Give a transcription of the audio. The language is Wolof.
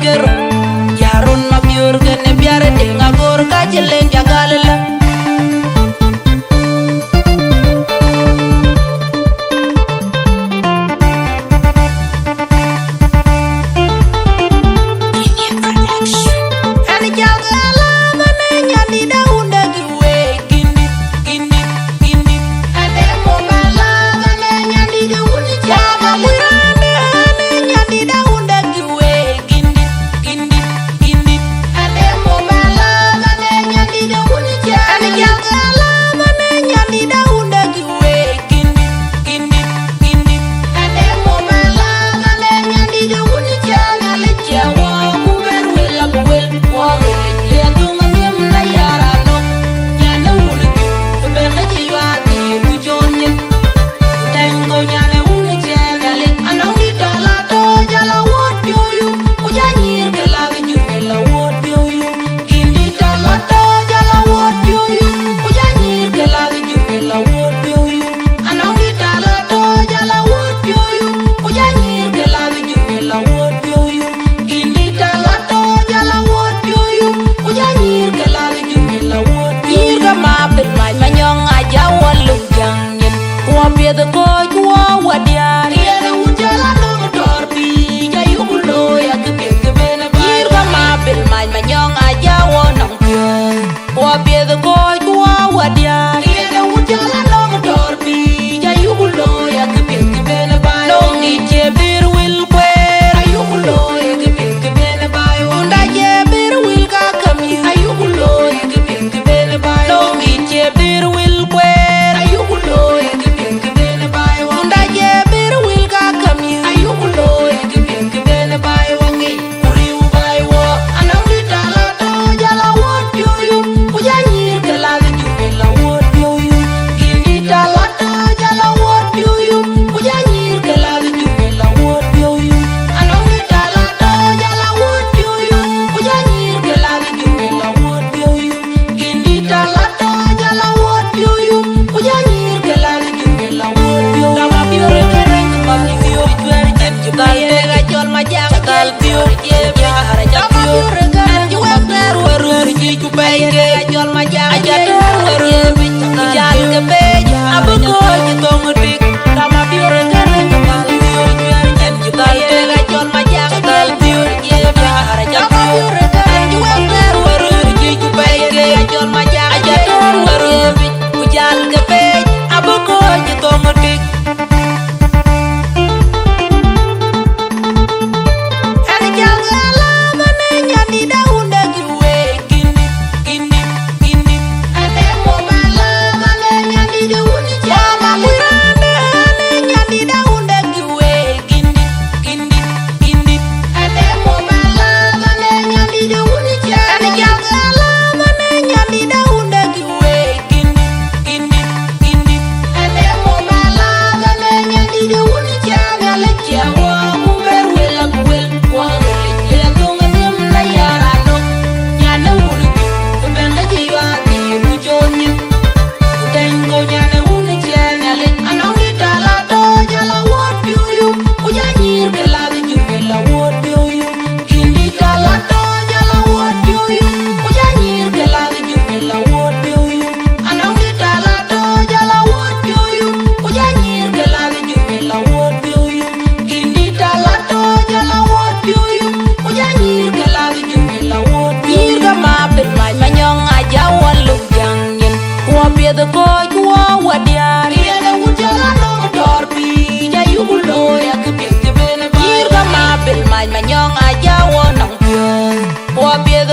mabior jarun mabior gene biare de ngagor kajelen jagalala the boy to what the area would tell a no torpy. Jayulo, ya could be the benefit. My bill, my young, I want on you. Or be the boy to what the area would tell a no torpy. Jayulo, ya could be the benefit. No need to be will wear. Ayulo, ya could be the benefit. And I better will come you. Ayulo, ya could be the benefit. No need to be will wear. Ayulo, ya could be the the boy to what the area would tell a no torpy. Jayulo, ya could be the benefit. My young, I want on you.